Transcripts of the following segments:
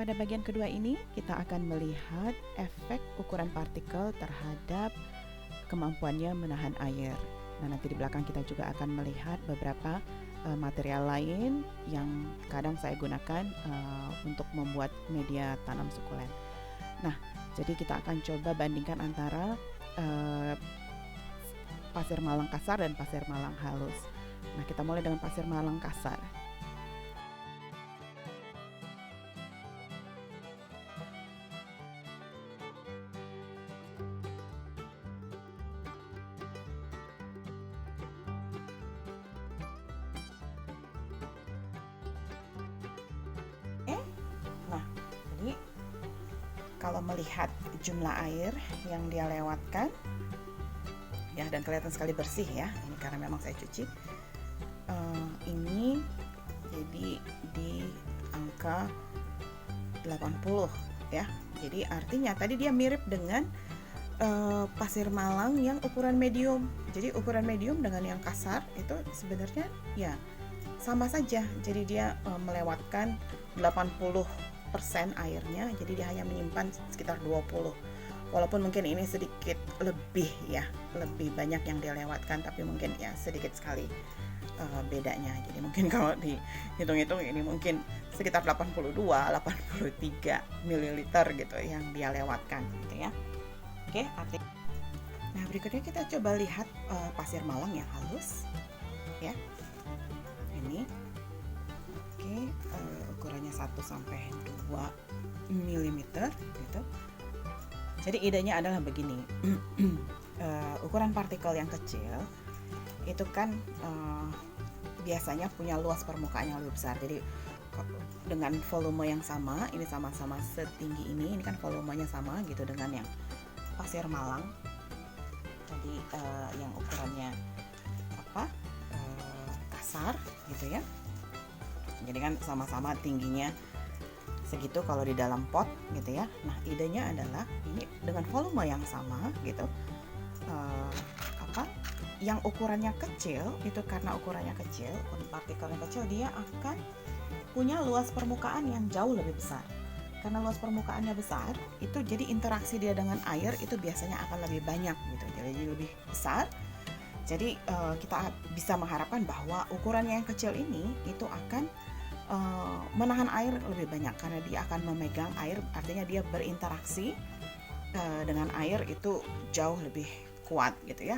pada bagian kedua ini kita akan melihat efek ukuran partikel terhadap kemampuannya menahan air. Nah, nanti di belakang kita juga akan melihat beberapa material lain yang kadang saya gunakan untuk membuat media tanam sukulen. Nah, jadi kita akan coba bandingkan antara pasir malang kasar dan pasir malang halus. Nah, kita mulai dengan pasir malang kasar. Nah, jadi kalau melihat jumlah air yang dia lewatkan, ya, dan kelihatan sekali bersih ya, ini karena memang saya cuci. Ini jadi di angka 80 ya. Jadi artinya tadi dia mirip dengan pasir malang yang ukuran medium. Jadi ukuran medium dengan yang kasar itu sebenarnya ya sama saja. Jadi dia melewatkan 80% airnya, jadi dia hanya menyimpan sekitar 20. Walaupun mungkin ini sedikit lebih ya, lebih banyak yang dia lewatkan, tapi mungkin ya sedikit sekali bedanya. Jadi mungkin kalau dihitung-hitung ini mungkin sekitar 82, 83 ml gitu yang dia lewatkan gitu ya. Oke, nah berikutnya kita coba lihat pasir malang yang halus ya. Ini oke, ukurannya 1 sampai 2 mm gitu. Jadi idenya adalah begini. Ukuran partikel yang kecil itu kan biasanya punya luas permukaan yang lebih besar. Jadi dengan volume yang sama, ini sama-sama setinggi ini kan volumenya sama gitu dengan yang pasir malang. Jadi yang ukurannya kasar gitu ya. Jadi kan sama-sama tingginya segitu kalau di dalam pot gitu ya. Nah, idenya adalah ini dengan volume yang sama gitu. Yang ukurannya kecil itu karena ukurannya kecil, partikelnya kecil, dia akan punya luas permukaan yang jauh lebih besar. Karena luas permukaannya besar, itu jadi interaksi dia dengan air itu biasanya akan lebih banyak gitu. Jadi lebih besar. Jadi kita bisa mengharapkan bahwa ukurannya yang kecil ini itu akan menahan air lebih banyak karena dia akan memegang air, artinya dia berinteraksi dengan air itu jauh lebih kuat gitu ya.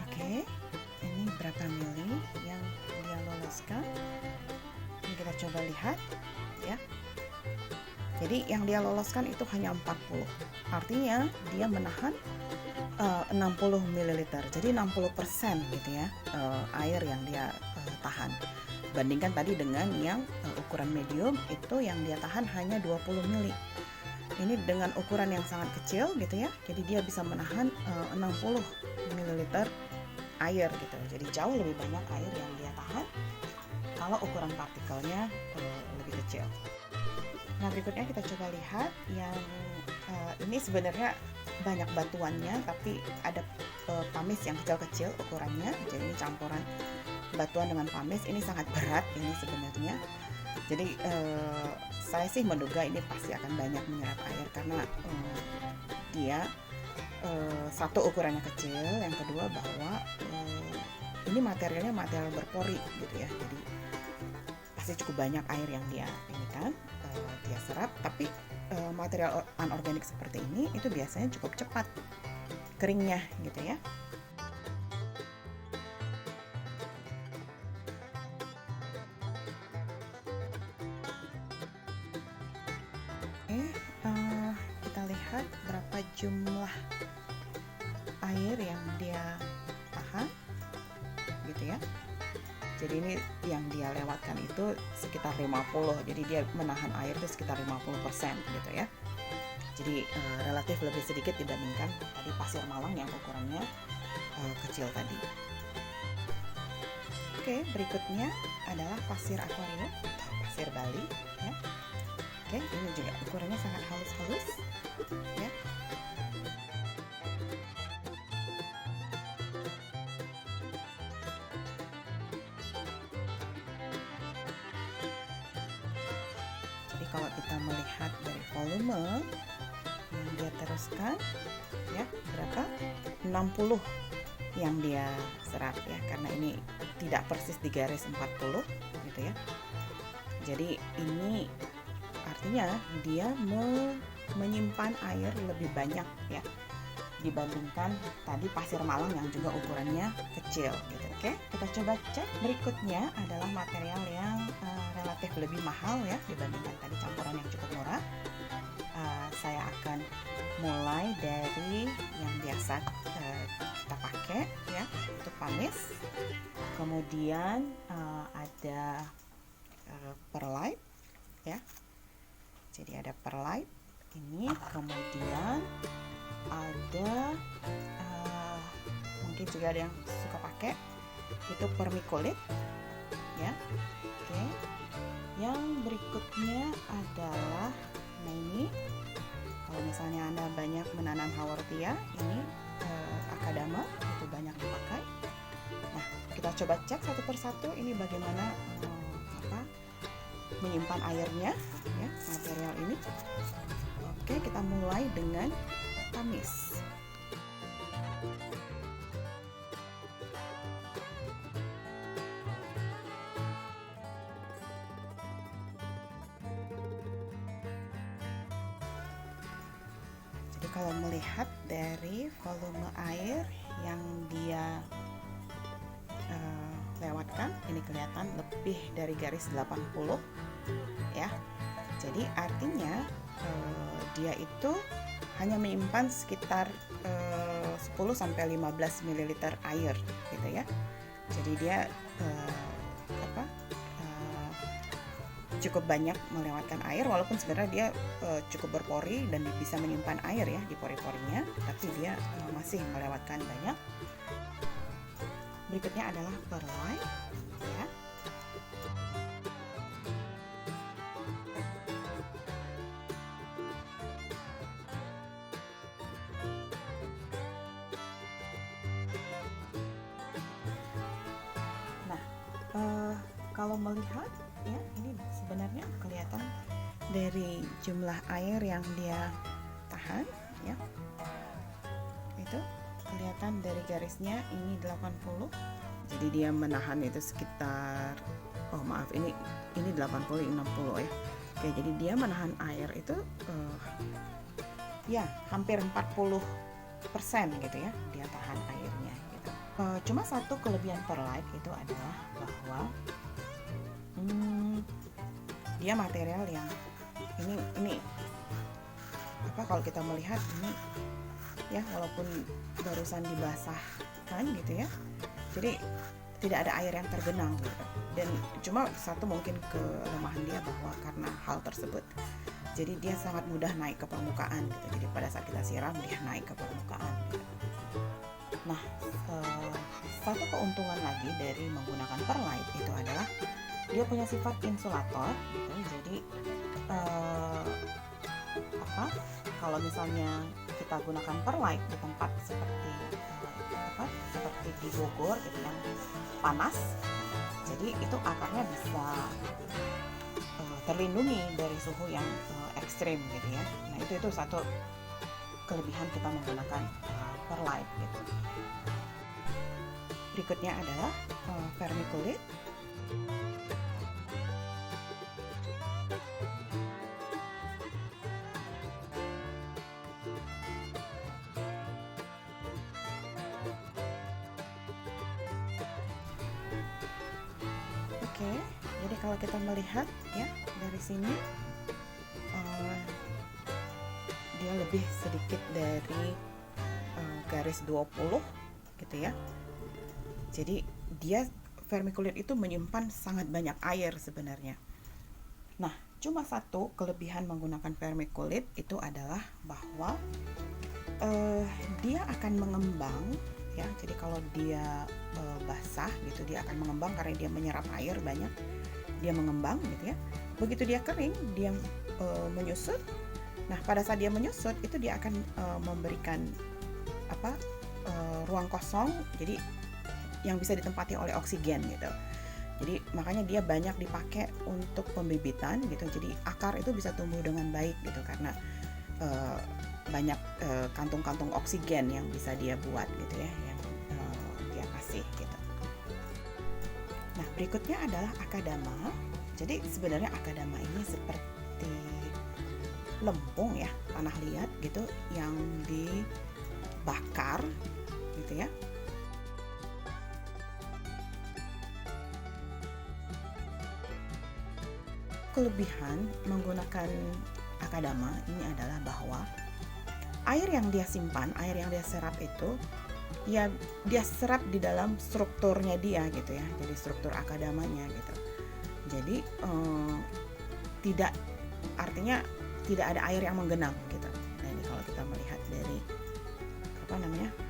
Oke, ini berapa mili yang dia loloskan? Ini kita coba lihat ya. Jadi yang dia loloskan itu hanya 40. Artinya dia menahan 60 ml. Jadi 60% gitu ya air yang dia tahan. Bandingkan tadi dengan yang ukuran medium itu yang dia tahan hanya 20 ml. Ini dengan ukuran yang sangat kecil gitu ya. Jadi dia bisa menahan 60 ml air gitu. Jadi jauh lebih banyak air yang dia tahan kalau ukuran partikelnya lebih kecil. Nah, berikutnya kita coba lihat yang ini sebenarnya banyak batuannya, tapi ada pamis yang kecil-kecil ukurannya. Jadi ini campuran batuan dengan pamis. Ini sangat berat ini sebenarnya. Jadi saya sih menduga ini pasti akan banyak menyerap air karena dia satu ukurannya kecil, yang kedua bahwa ini materialnya material berpori gitu ya. Jadi pasti cukup banyak air yang dia ini kan dia serap, tapi material anorganik seperti ini itu biasanya cukup cepat keringnya gitu ya. Kita lihat berapa jumlah air yang dia tahan gitu ya. Jadi ini yang dia lewatkan itu sekitar 50. Jadi dia menahan air itu sekitar 50% gitu ya. Jadi relatif lebih sedikit dibandingkan tadi pasir malang yang ukurannya kecil tadi. Oke, berikutnya adalah pasir akuarium atau pasir Bali ya. Oke, ini juga ukurannya sangat halus-halus ya. kalau kita melihat dari volume yang dia teruskan, ya berapa? 60 yang dia serap ya, karena ini tidak persis di garis 40 gitu ya. Jadi ini artinya dia menyimpan air lebih banyak ya dibandingkan tadi pasir malang yang juga ukurannya kecil gitu. Oke, kita coba cek. Berikutnya adalah material yang relatif lebih mahal ya dibandingkan tadi campuran yang cukup murah. Saya akan mulai dari yang biasa kita pakai ya, itu panis. Kemudian ada perlite ya. Jadi ada perlite ini, kemudian ada mungkin juga ada yang suka pakai itu vermiculite ya. Oke. Yang berikutnya adalah, nah ini kalau misalnya Anda banyak menanam haworthia, ini akadama itu banyak dipakai. Nah, kita coba cek satu persatu ini bagaimana menyimpan airnya ya material ini. Oke, kita mulai dengan tamis. Jadi kalau melihat dari volume air yang dia lewatkan, ini kelihatan lebih dari garis 80 ya. Jadi artinya dia itu hanya menyimpan sekitar 10-15 ml air gitu ya. Jadi dia cukup banyak melewatkan air, walaupun sebenarnya dia cukup berpori dan bisa menyimpan air ya di pori-porinya, tapi dia masih melewatkan banyak. Berikutnya adalah perlite ya. Nah, kalau melihat ya, ini sebenarnya kelihatan dari jumlah air yang dia tahan ya. Itu kelihatan dari garisnya ini 80. Jadi dia menahan itu sekitar, oh maaf, ini 80 60 ya. Oke, jadi dia menahan air itu ya hampir 40% gitu ya, dia tahan airnya gitu. Cuma satu kelebihan perlite itu adalah bahwa dia material yang ini kalau kita melihat ini ya, walaupun barusan dibasahkan gitu ya, jadi tidak ada air yang tergenang gitu. Dan cuma satu mungkin kelemahan dia bahwa karena hal tersebut, jadi dia sangat mudah naik ke permukaan gitu. Jadi pada saat kita siram dia naik ke permukaan gitu. Nah, satu keuntungan lagi dari menggunakan perlite itu adalah dia punya sifat insulator gitu. Jadi kalau misalnya kita gunakan perlite di tempat seperti di Bogor gitu yang panas, jadi itu akarnya bisa terlindungi dari suhu yang ekstrim gitu ya. Nah, itu satu kelebihan kita menggunakan perlite gitu. Berikutnya adalah vermiculite. Oke, jadi kalau kita melihat ya dari sini dia lebih sedikit dari garis 20 gitu ya. Jadi dia vermiculite itu menyimpan sangat banyak air sebenarnya. Nah, cuma satu kelebihan menggunakan vermiculite itu adalah bahwa dia akan mengembang ya. Jadi kalau dia basah gitu, dia akan mengembang karena dia menyerap air banyak, dia mengembang gitu ya. Begitu dia kering, dia menyusut. Nah, pada saat dia menyusut itu dia akan memberikan ruang kosong, jadi yang bisa ditempati oleh oksigen gitu. Jadi makanya dia banyak dipakai untuk pembibitan gitu. Jadi akar itu bisa tumbuh dengan baik gitu karena banyak kantung-kantung oksigen yang bisa dia buat gitu ya, yang dia kasih gitu. Nah, berikutnya adalah akadama. Jadi sebenarnya akadama ini seperti lempung ya, tanah liat gitu yang dibakar gitu ya. Kelebihan menggunakan akadama ini adalah bahwa air yang dia simpan, air yang dia serap itu ya dia serap di dalam strukturnya dia gitu ya. Jadi struktur akadamanya gitu. Jadi tidak, artinya tidak ada air yang menggenang gitu. Nah, ini kalau kita melihat dari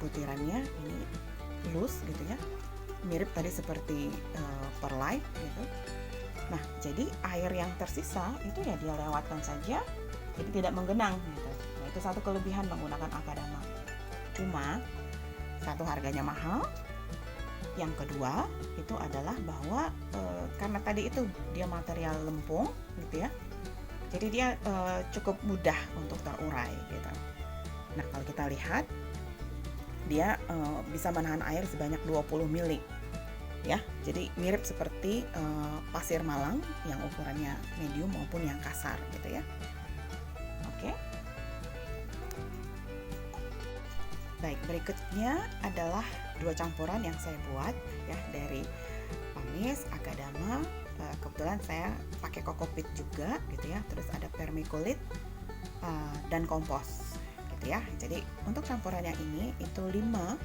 butirannya ini loose gitu ya. Mirip tadi seperti perlite gitu. Nah, jadi air yang tersisa itu ya dia lewatkan saja, jadi tidak menggenang gitu. Nah, itu satu kelebihan menggunakan akadama. Cuma satu, harganya mahal. Yang kedua itu adalah bahwa karena tadi itu dia material lempung gitu ya, jadi dia cukup mudah untuk terurai gitu. Nah, kalau kita lihat dia bisa menahan air sebanyak 20 mili ya, jadi mirip seperti pasir malang yang ukurannya medium maupun yang kasar gitu ya. Oke. Baik, berikutnya adalah dua campuran yang saya buat ya dari pamis, akadama. Kebetulan saya pakai kokopit juga gitu ya. Terus ada vermiculit dan kompos gitu ya. Jadi untuk campuran yang ini itu 5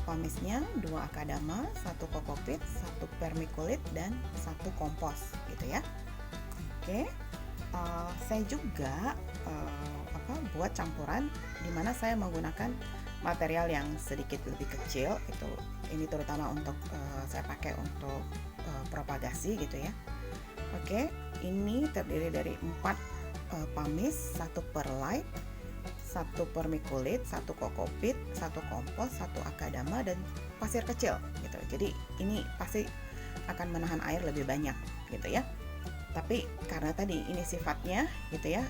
pamisnya, 2 akadama, 1 kokopit, 1 vermiculit dan 1 kompos gitu ya. Oke. Saya juga buat campuran di mana saya menggunakan material yang sedikit lebih kecil itu. Ini terutama untuk saya pakai untuk propagasi gitu ya. Oke, ini terdiri dari 4 pamis, 1 perlite, 1 vermiculit, 1 kokopit, 1 kompos, 1 akadama dan pasir kecil gitu. Jadi ini pasti akan menahan air lebih banyak gitu ya. Tapi karena tadi ini sifatnya gitu ya,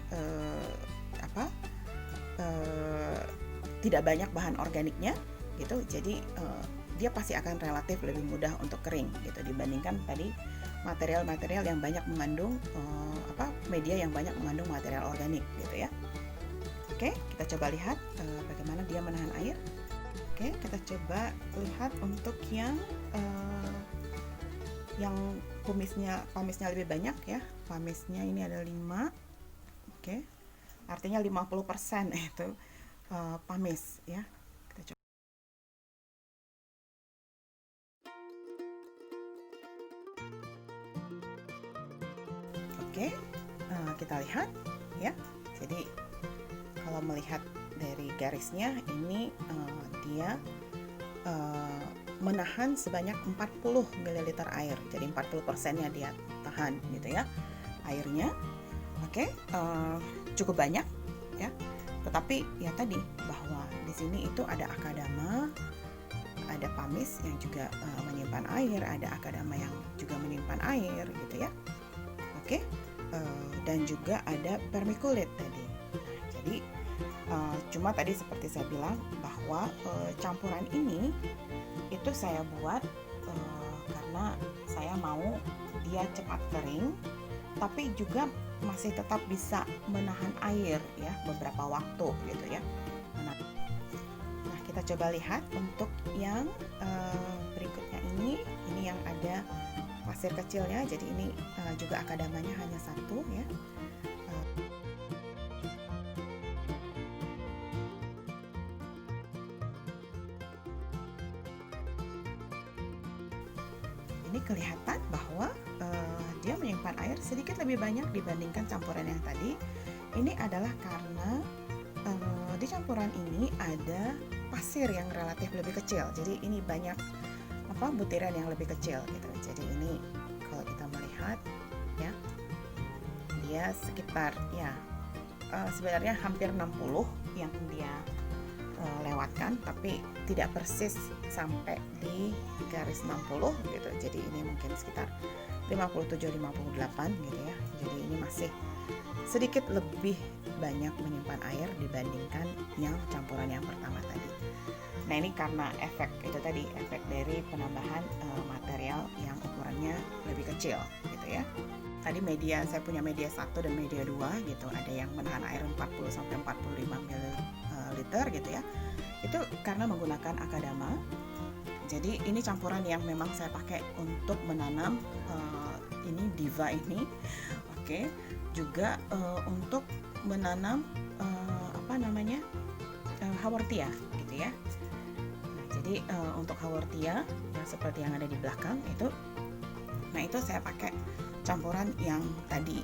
tidak banyak bahan organiknya gitu, jadi dia pasti akan relatif lebih mudah untuk kering gitu dibandingkan tadi material-material yang banyak mengandung media yang banyak mengandung material organik gitu ya. Oke, kita coba lihat bagaimana dia menahan air. Oke, kita coba lihat untuk yang pamisnya lebih banyak ya. Pamisnya ini ada 5. Oke. Artinya 50% itu pamis ya. Kita coba. Oke, kita lihat ya. Jadi kalau melihat dari garisnya ini dia menahan sebanyak 40 ml air. Jadi 40%-nya dia tahan gitu ya airnya. Oke, cukup banyak ya. Tetapi ya tadi bahwa di sini itu ada akadama, ada pamis yang juga menyimpan air, ada akadama yang juga menyimpan air gitu ya. Oke, dan juga ada vermiculit tadi. Nah, jadi cuma tadi seperti saya bilang bahwa campuran ini itu saya buat karena saya mau dia cepat kering, tapi juga masih tetap bisa menahan air ya beberapa waktu gitu ya. Nah, kita coba lihat untuk yang berikutnya ini yang ada pasir kecilnya. Jadi ini juga akadamanya hanya 1 ya. Ini kelihatan bahwa dia menyimpan air sedikit lebih banyak dibandingkan campuran yang tadi. Ini adalah karena di campuran ini ada pasir yang relatif lebih kecil. Jadi ini banyak butiran yang lebih kecil gitu. Jadi ini kalau kita melihat ya, dia sekitar ya sebenarnya hampir 60 yang dia lewatkan, tapi tidak persis sampai di garis 60 gitu. Jadi ini mungkin sekitar 57-58 gitu ya. Jadi ini masih sedikit lebih banyak menyimpan air dibandingkan yang campuran yang pertama tadi. Nah ini karena efek itu tadi, efek dari penambahan material yang ukurannya lebih kecil gitu ya. Tadi media, saya punya media 1 dan media 2 gitu, ada yang menahan air 40-45 ml gitu ya. Itu karena menggunakan Akadama. Jadi ini campuran yang memang saya pakai untuk menanam ini Diva ini. Oke. Juga untuk menanam Haworthia gitu ya. Nah, jadi untuk Haworthia yang seperti yang ada di belakang itu, nah itu saya pakai campuran yang tadi,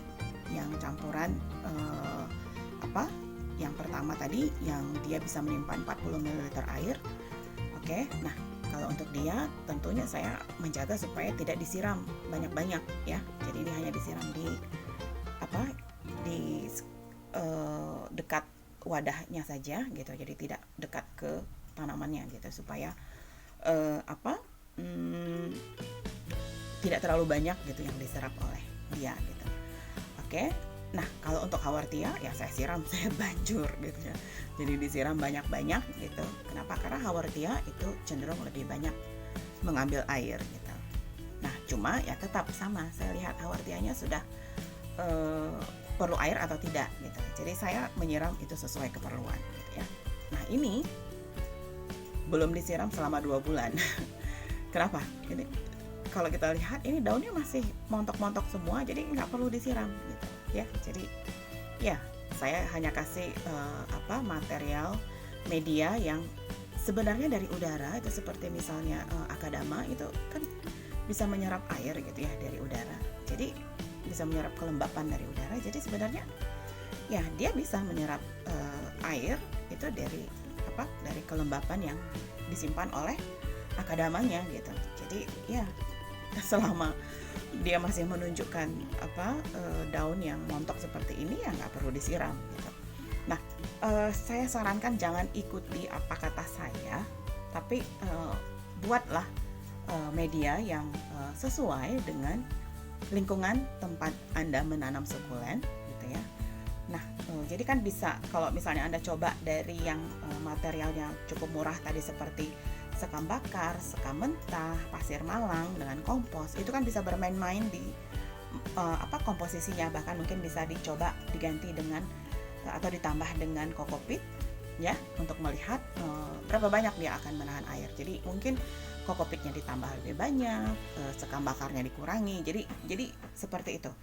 yang campuran yang pertama tadi, yang dia bisa menyimpan 40 ml air. Oke, nah kalau untuk dia tentunya saya menjaga supaya tidak disiram banyak-banyak ya. Jadi ini hanya disiram di dekat wadahnya saja gitu. Jadi tidak dekat ke tanamannya gitu, supaya tidak terlalu banyak gitu yang diserap oleh dia gitu. Oke. Nah, kalau untuk Haworthia ya saya siram, saya banjur gitu ya. Jadi disiram banyak-banyak gitu. Kenapa? Karena Haworthia itu cenderung lebih banyak mengambil air gitu. Nah, cuma ya tetap sama, saya lihat Haworthianya sudah perlu air atau tidak gitu. Jadi saya menyiram itu sesuai keperluan gitu ya. Nah, ini belum disiram selama 2 bulan. Kenapa? Ini kalau kita lihat ini daunnya masih montok-montok semua, jadi nggak perlu disiram gitu ya. Jadi ya saya hanya kasih material media yang sebenarnya dari udara, itu seperti misalnya Akadama itu kan bisa menyerap air gitu ya dari udara. Jadi bisa menyerap kelembapan dari udara. Jadi sebenarnya ya dia bisa menyerap air itu dari kelembapan yang disimpan oleh Akadamanya gitu. Jadi ya selama dia masih menunjukkan daun yang montok seperti ini ya nggak perlu disiram gitu. Nah, saya sarankan jangan ikuti apa kata saya, tapi buatlah media yang sesuai dengan lingkungan tempat Anda menanam sukulen gitu ya. Nah, jadi kan bisa kalau misalnya Anda coba dari yang materialnya cukup murah tadi seperti sekam bakar, sekam mentah, pasir malang dengan kompos, itu kan bisa bermain-main di komposisinya, bahkan mungkin bisa dicoba diganti dengan atau ditambah dengan kokopit ya, untuk melihat berapa banyak dia akan menahan air. Jadi mungkin kokopitnya ditambah lebih banyak, sekam bakarnya dikurangi. Jadi seperti itu.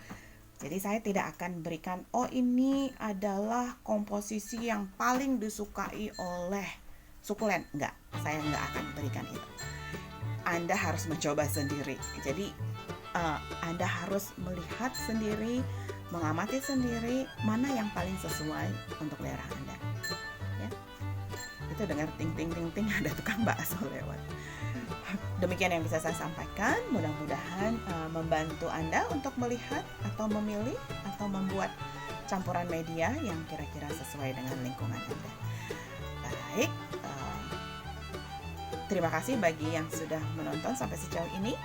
Jadi saya tidak akan berikan ini adalah komposisi yang paling disukai oleh sukulen, enggak, saya enggak akan berikan itu. Anda harus mencoba sendiri. Jadi Anda harus melihat sendiri, mengamati sendiri mana yang paling sesuai untuk daerah Anda. Ya. Itu dengar ting ting ting ting ada tukang bakso lewat. Demikian yang bisa saya sampaikan. Mudah-mudahan membantu Anda untuk melihat atau memilih atau membuat campuran media yang kira-kira sesuai dengan lingkungan Anda. Baik. Terima kasih bagi yang sudah menonton sampai sejauh ini.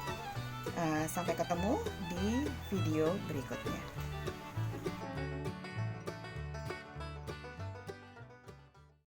Sampai ketemu di video berikutnya.